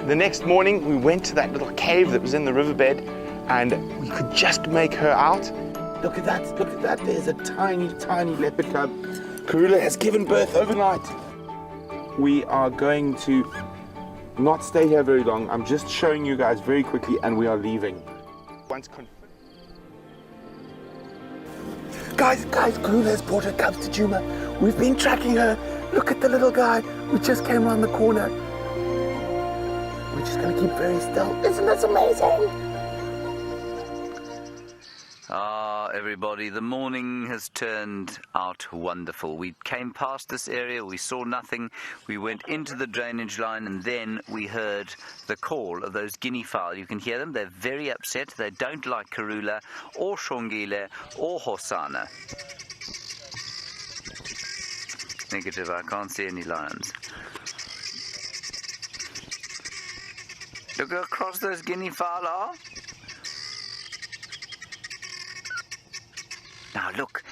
The next morning, we went to that little cave that was in the riverbed, and we could just make her out. Look at that, look at that. There's a tiny, tiny leopard cub. Karula has given birth overnight. We are going to not stay here very long. I'm just showing you guys very quickly, and we are leaving. Guys, Karula has brought her cubs to Juma. We've been tracking her. Look at the little guy. We just came around the corner. We're just going to keep very still. Isn't this amazing? Everybody, the morning has turned out wonderful. We came past this area, we saw nothing, we went into the drainage line, and then we heard the call of those guinea fowl. You can hear them, they're very upset. They don't like Karula or Shongile or Hosana. Negative, I can't see any lions. Look how across those guinea fowl are. Now look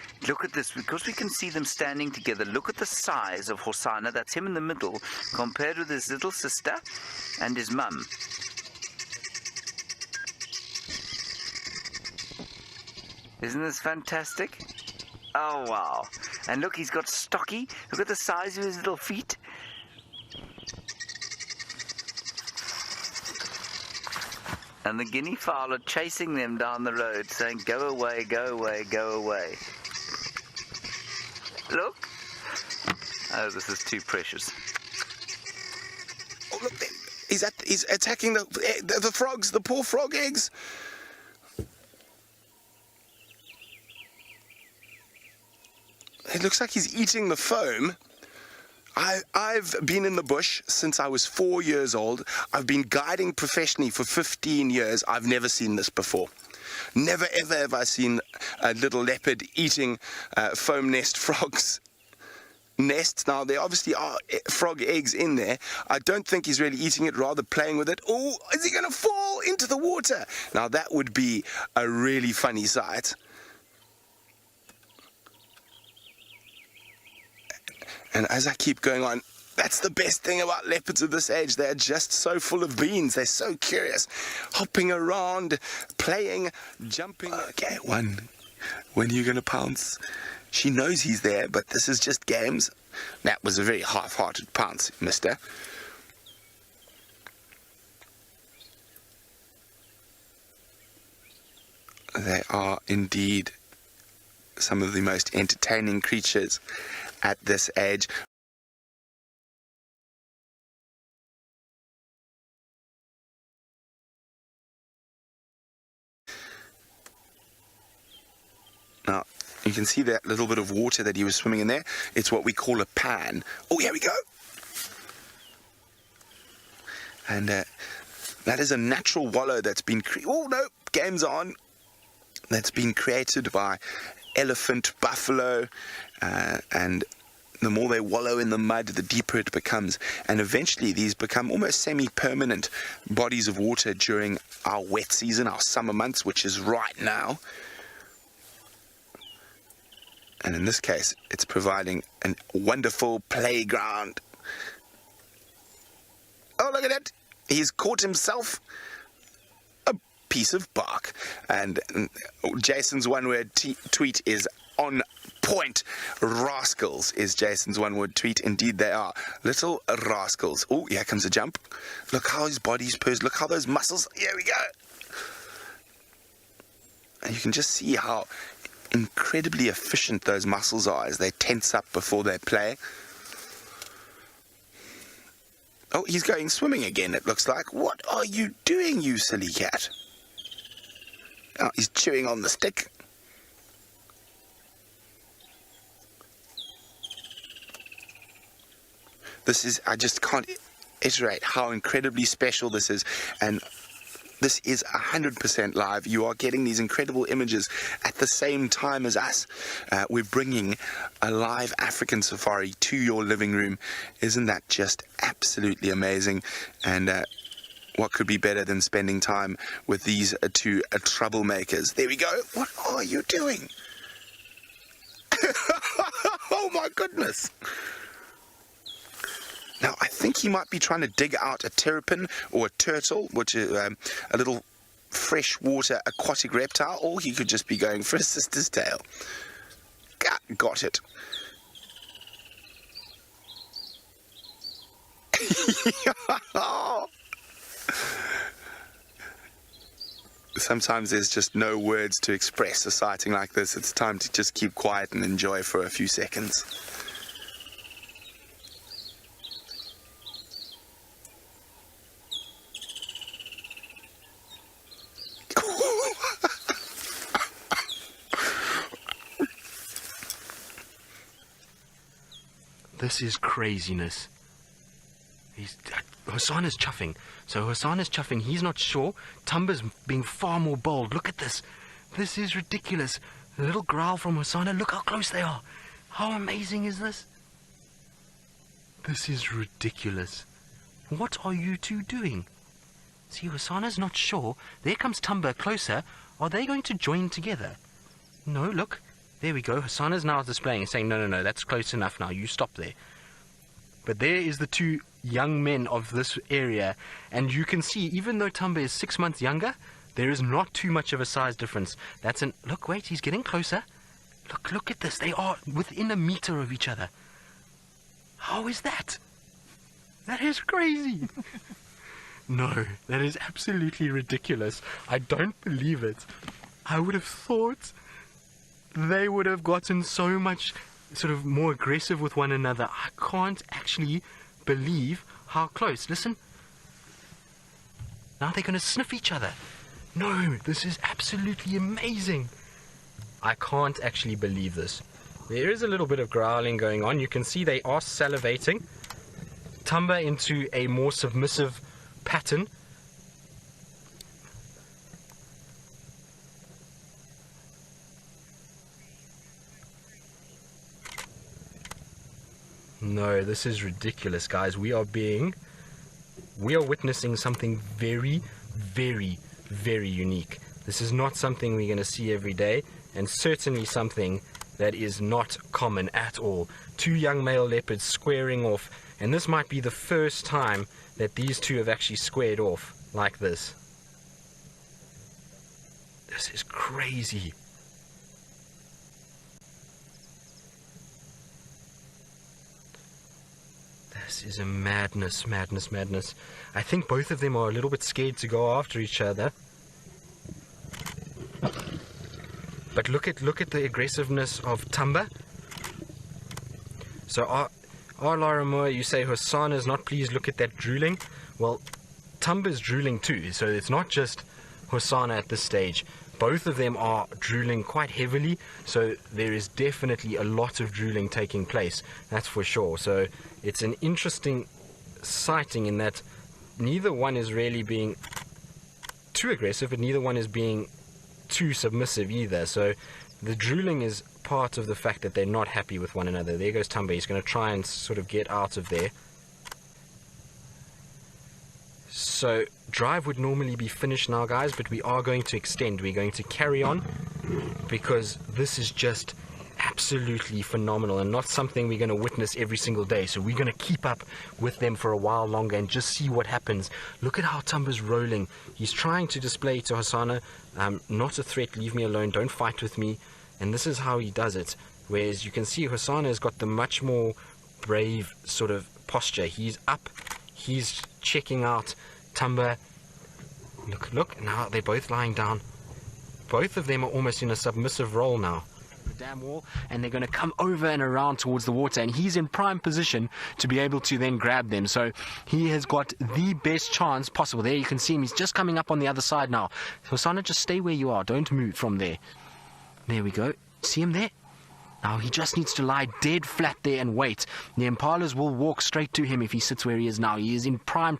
at this, because we can see them standing together. Look at the size of Hosana, that's him in the middle, compared with his little sister and his mum. Isn't this fantastic? Oh wow. And look, he's got stocky, look at the size of his little feet. And the guinea fowl are chasing them down the road, saying, go away, go away, go away. Look. Oh, this is too precious. Oh, look, he's attacking the frogs, the poor frog eggs. It looks like he's eating the foam. I've been in the bush since I was 4 years old. I've been guiding professionally for 15 years. I've never seen this before. Never ever have I seen a little leopard eating foam nest frogs. Nests. Now, there obviously are frog eggs in there. I don't think he's really eating it, rather playing with it. Oh, is he going to fall into the water? Now, that would be a really funny sight. And as I keep going on, that's the best thing about leopards of this age. They're just so full of beans. They're so curious. Hopping around, playing, jumping. Okay, when are you going to pounce? She knows he's there, but this is just games. That was a very half-hearted pounce, mister. They are indeed some of the most entertaining creatures at this age. Now, you can see that little bit of water that he was swimming in there. It's what we call a pan. Oh, here we go. And that is a natural wallow that's been oh no, game's on. That's been created by elephant, buffalo, and the more they wallow in the mud, the deeper it becomes. And eventually these become almost semi-permanent bodies of water during our wet season, our summer months, which is right now. And in this case, it's providing a wonderful playground. Oh, look at it. He's caught himself a piece of bark. And Jason's one-word tweet is on point. Rascals is Jason's one-word tweet. Indeed they are. Little rascals. Oh, here comes a jump. Look how his body's posed. Look how those muscles. Here we go. And you can just see how incredibly efficient those muscles are as they tense up before they play. Oh, he's going swimming again, it looks like. What are you doing, you silly cat? Oh, he's chewing on the stick. This is, I just can't iterate how incredibly special this is. And this is 100% live. You are getting these incredible images at the same time as us. We're bringing a live African safari to your living room. Isn't that just absolutely amazing? And what could be better than spending time with these two troublemakers? There we go. What are you doing? Oh my goodness. Now, I think he might be trying to dig out a terrapin or a turtle, which is a little freshwater aquatic reptile, or he could just be going for a sister's tail. Got it. Sometimes there's just no words to express a sighting like this. It's time to just keep quiet and enjoy for a few seconds. This is craziness. Hosana's chuffing. So Hosana's chuffing. He's not sure. Tumba's being far more bold. Look at this. This is ridiculous. A little growl from Hosana. Look how close they are. How amazing is this? This is ridiculous. What are you two doing? See, Hosana's not sure. There comes Tumba closer. Are they going to join together? No, look. There we go. Hosana's now displaying and saying, no, that's close enough now. You stop there. But there is the two young men of this area. And you can see, even though Tumba is 6 months younger, there is not too much of a size difference. Look, wait, he's getting closer. Look at this. They are within a meter of each other. How is that? That is crazy. No, that is absolutely ridiculous. I don't believe it. I would have thought they would have gotten so much sort of more aggressive with one another. I can't actually believe how close. Listen. Now they're going to sniff each other. No, this is absolutely amazing. I can't actually believe this. There is a little bit of growling going on. You can see they are salivating. Tumba into a more submissive pattern. No, this is ridiculous, guys. We are witnessing something very, very, very unique. This is not something we're going to see every day, and certainly something that is not common at all. Two young male leopards squaring off, and this might be the first time that these two have actually squared off like this. This is crazy. This is a madness. I think both of them are a little bit scared to go after each other. But look at the aggressiveness of Tumba. So Laramore, you say Hosana's not pleased. Look at that drooling. Well, Tumba's drooling too. So it's not just Hosana at this stage. Both of them are drooling quite heavily, so there is definitely a lot of drooling taking place, that's for sure. So it's an interesting sighting in that neither one is really being too aggressive, but neither one is being too submissive either. So the drooling is part of the fact that they're not happy with one another. There goes Tumba. He's going to try and sort of get out of there. So drive would normally be finished now, guys, but we are going to extend. We're going to carry on because this is just absolutely phenomenal and not something we're going to witness every single day. So we're going to keep up with them for a while longer and just see what happens. Look at how Tumba's rolling. He's trying to display to Hosana, not a threat, leave me alone, don't fight with me. And this is how he does it. Whereas you can see Hosana has got the much more brave sort of posture. He's up, he's checking out Tumba. Look, now they're both lying down. Both of them are almost in a submissive role now. The dam wall, and they're going to come over and around towards the water, and he's in prime position to be able to then grab them. So he has got the best chance possible. There you can see him, he's just coming up on the other side now. Hosana, just stay where you are, don't move from there. There we go. See him there? Now he just needs to lie dead flat there and wait. The impalas will walk straight to him if he sits where he is now. He is in prime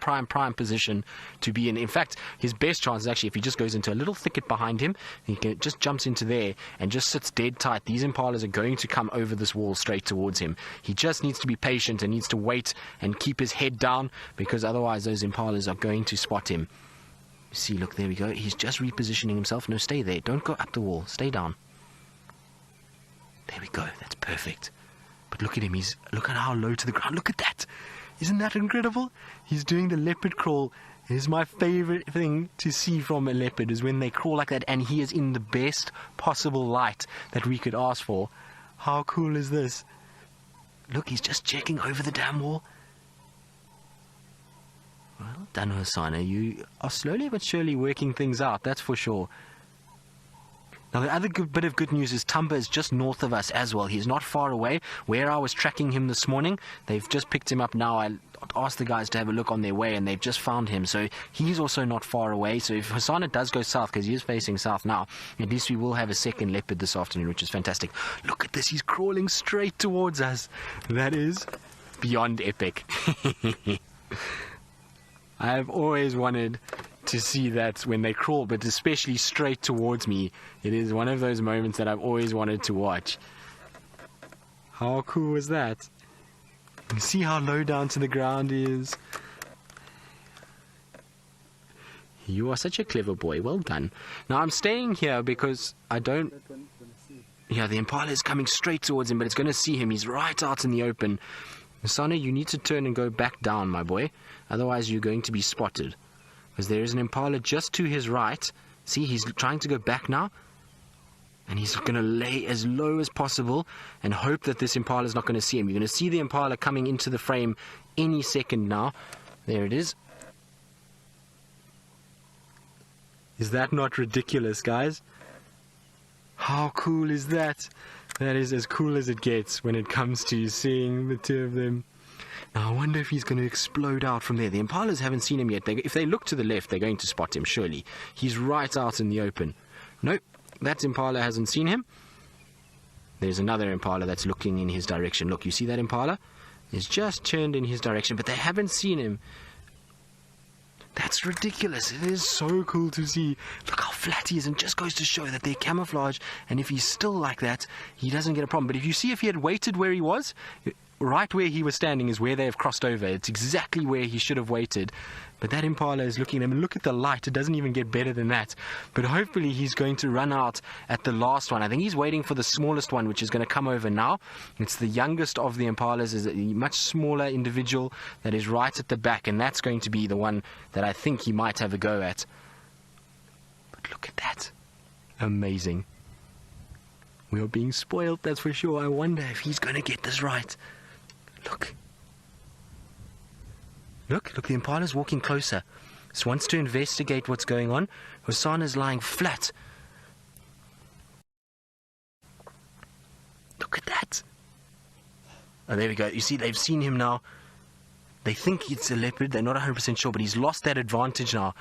position to be in. In fact, his best chance is actually if he just goes into a little thicket behind him, just jumps into there and just sits dead tight. These impalas are going to come over this wall straight towards him. He just needs to be patient and needs to wait and keep his head down, because otherwise those impalas are going to spot him. See, look, there we go. He's just repositioning himself. No, stay there. Don't go up the wall. Stay down. There we go. That's perfect. But look at him. Look at how low to the ground. Look at that. Isn't that incredible? He's doing the leopard crawl. It is my favorite thing to see from a leopard, is when they crawl like that, and he is in the best possible light that we could ask for. How cool is this? Look, he's just checking over the dam wall. Well done, Hosana. You are slowly but surely working things out, that's for sure. Now, the other bit of good news is Tumba is just north of us as well. He's not far away. Where I was tracking him this morning, they've just picked him up now. I asked the guys to have a look on their way, and they've just found him. So he's also not far away. So if Hosana does go south, because he is facing south now, at least we will have a second leopard this afternoon, which is fantastic. Look at this. He's crawling straight towards us. That is beyond epic. I've always wanted to see that when they crawl, but especially straight towards me. It is one of those moments that I've always wanted to watch. How cool is that? You see how low down to the ground he is? You are such a clever boy. Well done. Now I'm staying here because I don't... Yeah, the impala is coming straight towards him, but it's going to see him. He's right out in the open. Hosana, you need to turn and go back down, my boy. Otherwise you're going to be spotted. Because there is an impala just to his right. See, he's trying to go back now. And he's going to lay as low as possible and hope that this impala is not going to see him. You're going to see the impala coming into the frame any second now. There it is. Is that not ridiculous, guys? How cool is that? That is as cool as it gets when it comes to seeing the two of them. Now, I wonder if he's going to explode out from there. The impalas haven't seen him yet. If they look to the left, they're going to spot him, surely. He's right out in the open. Nope, that impala hasn't seen him. There's another impala that's looking in his direction. Look, you see that impala? He's just turned in his direction, but they haven't seen him. That's ridiculous. It is so cool to see. Look how flat he is, and just goes to show that they're camouflage, and if he's still like that, he doesn't get a problem. But if you see, if he had waited where he was... Right where he was standing is where they have crossed over. It's exactly where he should have waited. But that impala is looking at him. And look at the light. It doesn't even get better than that. But hopefully he's going to run out at the last one. I think he's waiting for the smallest one, which is going to come over now. It's the youngest of the impalas. Is a much smaller individual that is right at the back. And that's going to be the one that I think he might have a go at. But look at that. Amazing. We are being spoiled, that's for sure. I wonder if he's going to get this right. Look. Look, the impala's walking closer. Just wants to investigate what's going on. Hosana's lying flat. Look at that. Oh, there we go. You see, they've seen him now. They think it's a leopard. They're not 100% sure, but he's lost that advantage now.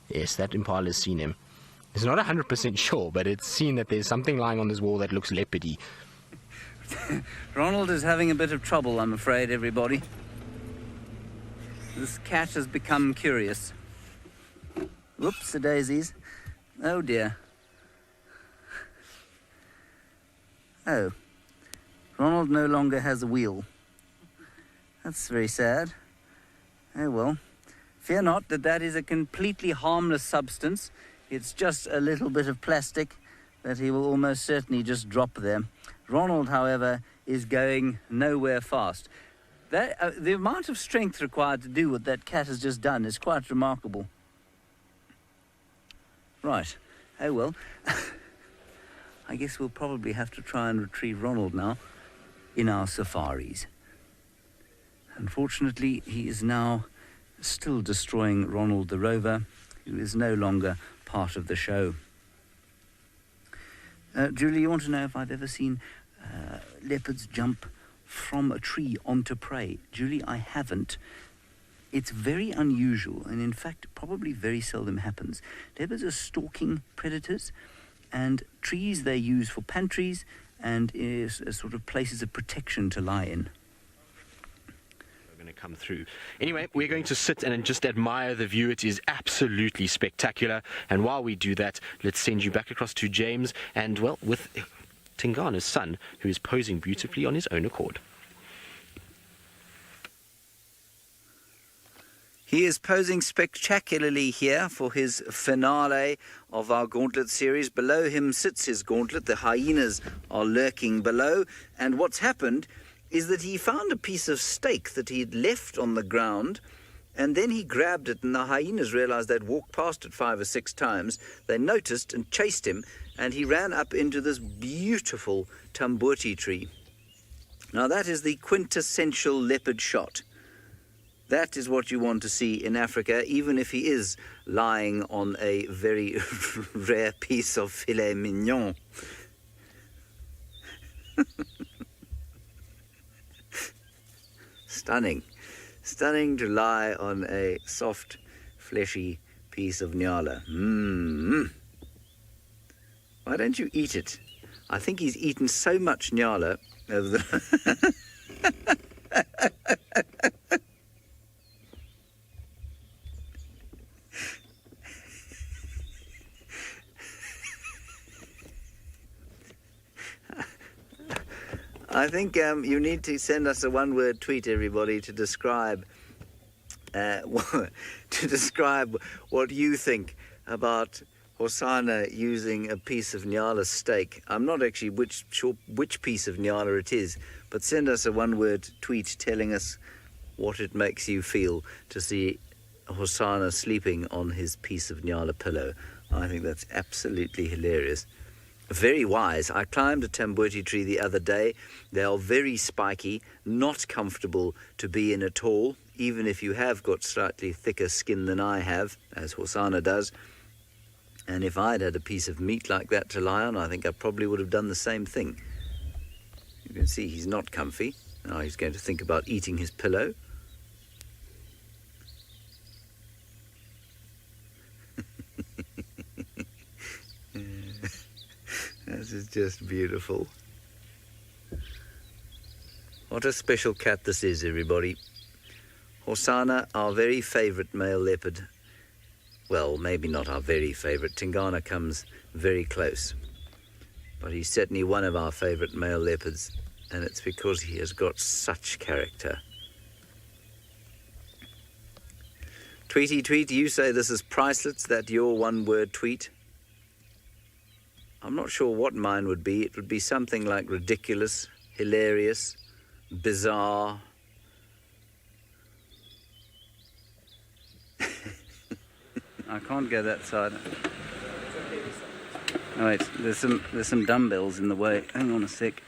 Yes, that impala's seen him. It's not 100% sure, but it's seen that there's something lying on this wall that looks leopardy. Ronald is having a bit of trouble, I'm afraid, everybody. This cat has become curious. Whoops-a-daisies. Oh, dear. Oh. Ronald no longer has a wheel. That's very sad. Oh, well. Fear not that is a completely harmless substance. It's just a little bit of plastic that he will almost certainly just drop there. Ronald, however, is going nowhere fast. The amount of strength required to do what that cat has just done is quite remarkable. Right. Oh, well. I guess we'll probably have to try and retrieve Ronald now in our safaris. Unfortunately, he is now still destroying Ronald the Rover, who is no longer part of the show. Julie, you want to know if I've ever seen leopards jump from a tree onto prey? Julie, I haven't. It's very unusual, and in fact, probably very seldom happens. Leopards are stalking predators, and trees they use for pantries and is a sort of places of protection to lie in. To come through. Anyway, we're going to sit and just admire the view. It is absolutely spectacular. And while we do that, let's send you back across to James and, well, with Tingana's son, who is posing beautifully on his own accord. He is posing spectacularly here for his finale of our gauntlet series. Below him sits his gauntlet. The hyenas are lurking below. And what's happened is that he found a piece of steak that he'd left on the ground, and then he grabbed it, and the hyenas realized they'd walked past it 5 or 6 times. They noticed and chased him, and he ran up into this beautiful tambuti tree. Now that is the quintessential leopard shot. That is what you want to see in Africa, even if he is lying on a very rare piece of filet mignon. Stunning. Stunning to lie on a soft, fleshy piece of nyala. Why don't you eat it? I think he's eaten so much nyala over the... I think you need to send us a one-word tweet, everybody, to describe what you think about Hosana using a piece of nyala steak. I'm not actually sure which piece of nyala it is, but send us a one-word tweet telling us what it makes you feel to see Hosana sleeping on his piece of nyala pillow. I think that's absolutely hilarious. Very wise. I climbed a tambuti tree the other day. They are very spiky, not comfortable to be in at all, even if you have got slightly thicker skin than I have, as Hosana does. And if I'd had a piece of meat like that to lie on, I think I probably would have done the same thing. You can see he's not comfy. Now he's going to think about eating his pillow. This is just beautiful. What a special cat this is, everybody. Hosana, our very favourite male leopard. Well, maybe not our very favourite. Tingana comes very close. But he's certainly one of our favourite male leopards, and it's because he has got such character. Tweety tweet, you say this is priceless, that your one-word tweet? I'm not sure what mine would be. It would be something like ridiculous, hilarious, bizarre. I can't go that side. Oh wait, there's some dumbbells in the way. Hang on a sec.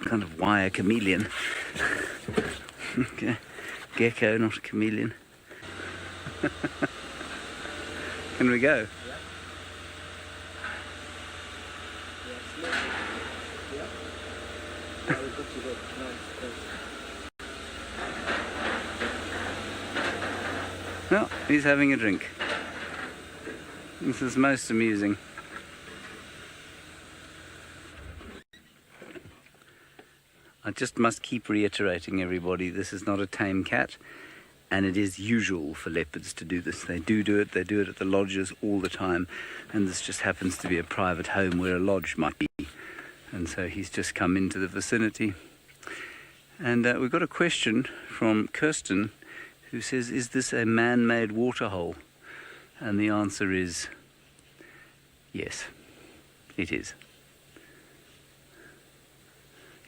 Kind of wire chameleon. Okay. Gecko, not a chameleon. Can we go? Well, he's having a drink. This is most amusing. I just must keep reiterating, everybody, this is not a tame cat, and it is usual for leopards to do this. They do it at the lodges all the time, and this just happens to be a private home where a lodge might be. And so he's just come into the vicinity. And we've got a question from Kirsten, who says, is this a man-made waterhole? And the answer is, yes, it is.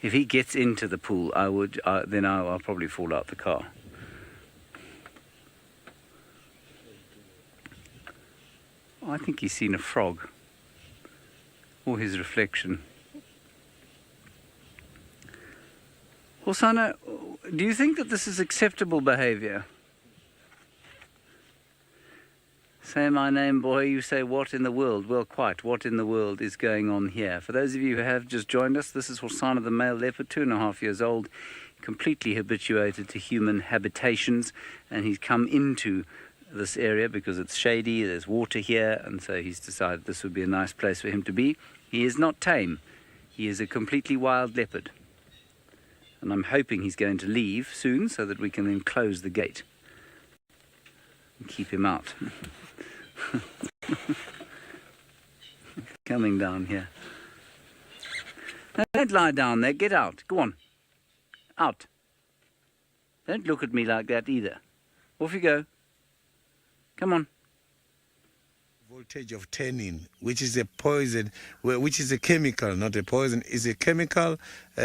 If he gets into the pool, then I'll probably fall out the car. I think he's seen a frog, or his reflection. Hosana, do you think that this is acceptable behavior? Say my name, boy. You say, what in the world? Well, quite. What in the world is going on here? For those of you who have just joined us, this is Hosana the male leopard, 2.5 years old, completely habituated to human habitations, and he's come into this area because it's shady, there's water here, and so he's decided this would be a nice place for him to be. He is not tame. He is a completely wild leopard. And I'm hoping he's going to leave soon so that we can then close the gate and keep him out. Coming down here. No, don't lie down there. Get out. Go on. Out. Don't look at me like that either. Off you go. Come on. Voltage of tannin, which is a poison, which is a chemical, not a poison, is a chemical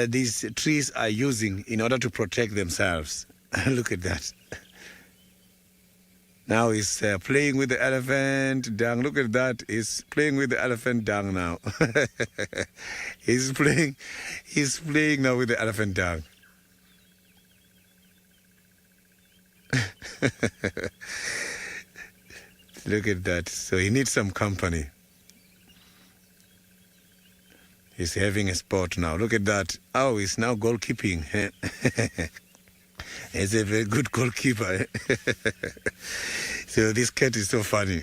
these trees are using in order to protect themselves. Look at that. Now he's playing with the elephant dung. Look at that. He's playing with the elephant dung now. he's playing now with the elephant dung. Look at that. So he needs some company. He's having a sport now. Look at that. Oh, he's now goalkeeping. He's a very good goalkeeper. So this cat is so funny.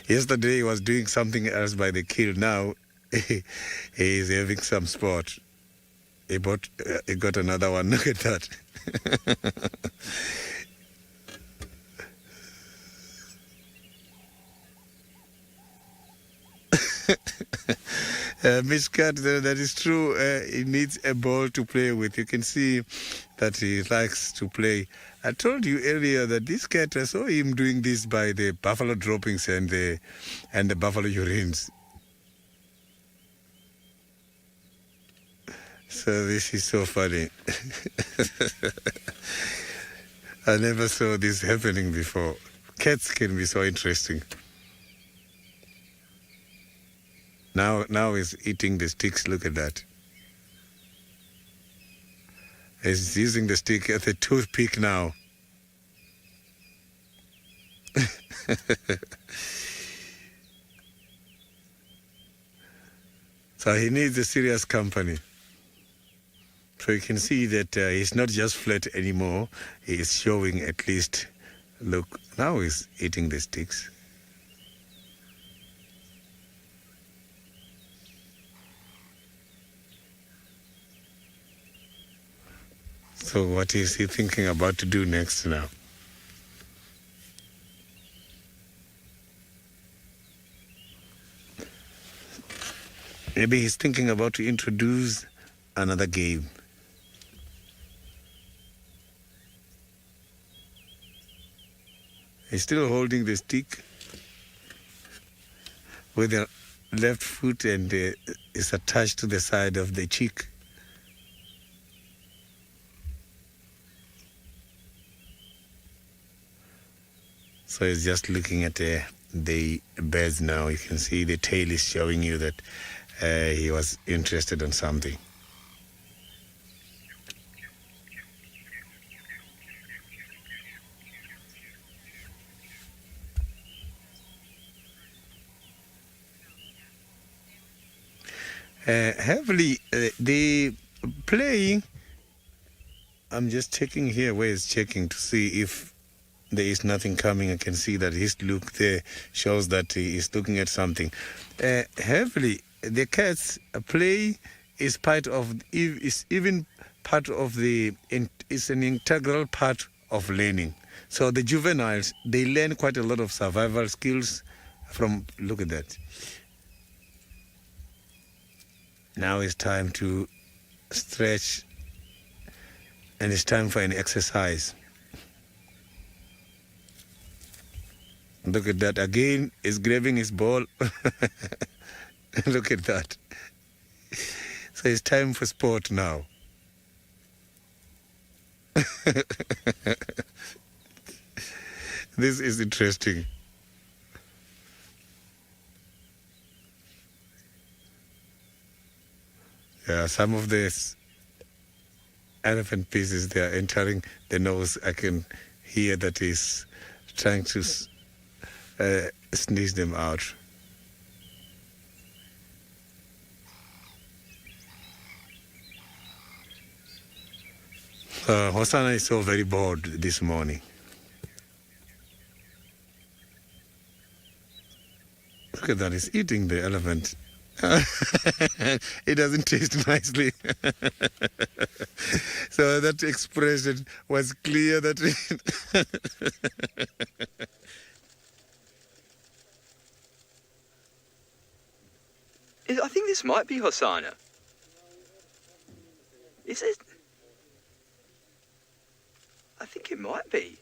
Yesterday he was doing something else by the kill. Now he's having some sport. He got another one. Look at that. Miss Cat, that is true. He needs a ball to play with. You can see that he likes to play. I told you earlier that this cat, I saw him doing this by the buffalo droppings and the buffalo urines. So this is so funny. I never saw this happening before. Cats can be so interesting. Now he's eating the sticks. Look at that. He's using the stick as a toothpick now. So he needs a serious company. So you can see that he's not just flat anymore. He's showing at least, look, now he's eating the sticks. So what is he thinking about to do next now? Maybe he's thinking about to introduce another game. He's still holding the stick with the left foot and is attached to the side of the cheek. So he's just looking at the birds now. You can see the tail is showing you that he was interested in something. Heavily, the playing, I'm just checking here where he's checking to see if there is nothing coming. I can see that his look there shows that he is looking at something. Heavily, the cats play is even part of it's an integral part of learning. So the juveniles, they learn quite a lot of survival skills from, look at that. Now it's time to stretch and it's time for an exercise. Look at that. Again, he's grabbing his ball. Look at that. So it's time for sport now. This is interesting. Yeah, some of the elephant pieces, they are entering the nose. I can hear that he's trying to sneeze them out. Hosana is so very bored this morning. Look at that, he's eating the elephant. It doesn't taste nicely. So that expression was clear that I think this might be Hosana. Is it? I think it might be.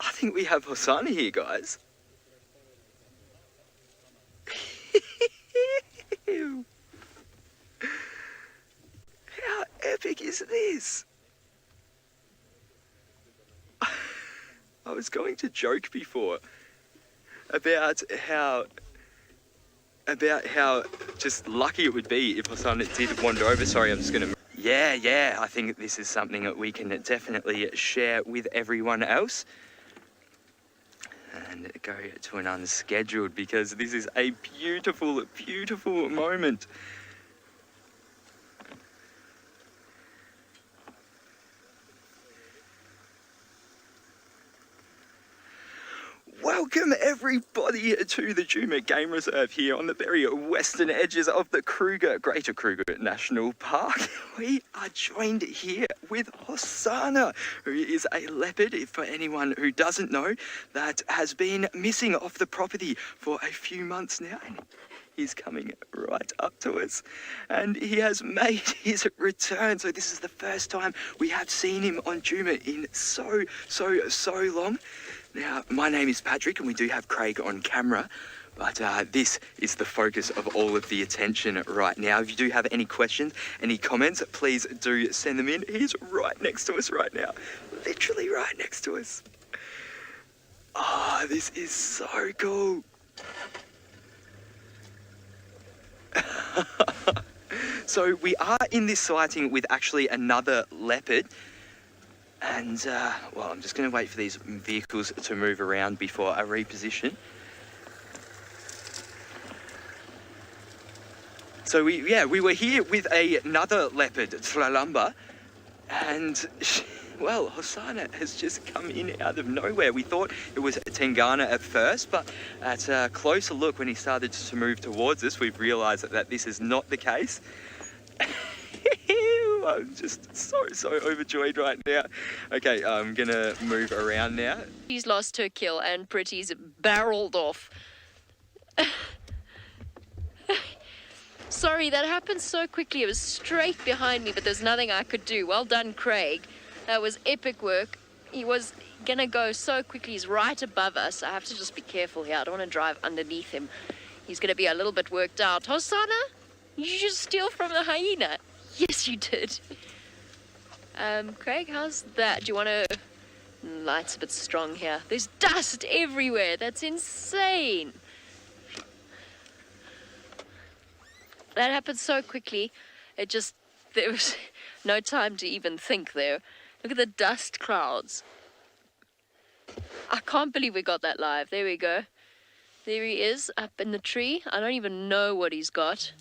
I think we have Hosana here, guys. How epic is this? I was going to joke before about how just lucky it would be if Hosana did wander over. Sorry, I'm just gonna... Yeah, I think this is something that we can definitely share with everyone else. And go to an unscheduled, because this is a beautiful, beautiful moment. Welcome everybody to the Juma Game Reserve here on the very western edges of the Greater Kruger National Park. We are joined here with Hosana, who is a leopard, for anyone who doesn't know, that has been missing off the property for a few months now. And he's coming right up to us, and he has made his return. So this is the first time we have seen him on Juma in so long. Now, my name is Patrick, and we do have Craig on camera, but this is the focus of all of the attention right now. If you do have any questions, any comments, please do send them in. He's right next to us right now, literally right next to us. Oh, this is so cool. So we are in this sighting with actually another leopard. And, well, I'm just going to wait for these vehicles to move around before I reposition. So we were here with another leopard, Tlalamba, and, well, Hosana has just come in out of nowhere. We thought it was Tengana at first, but at a closer look, when he started to move towards us, we've realised that this is not the case. I'm just so overjoyed right now. Okay, I'm gonna move around now. She's lost her kill and Pretty's barreled off. Sorry, that happened so quickly. It was straight behind me, but there's nothing I could do. Well done, Craig. That was epic work. He was gonna go so quickly. He's right above us. I have to just be careful here. I don't want to drive underneath him. He's gonna be a little bit worked out. Hosana, you just steal from the hyena. Yes, you did. Craig, how's that? Do you want to... Light's a bit strong here. There's dust everywhere. That's insane. That happened so quickly. There was no time to even think there. Look at the dust clouds. I can't believe we got that live. There we go. There he is, up in the tree. I don't even know what he's got.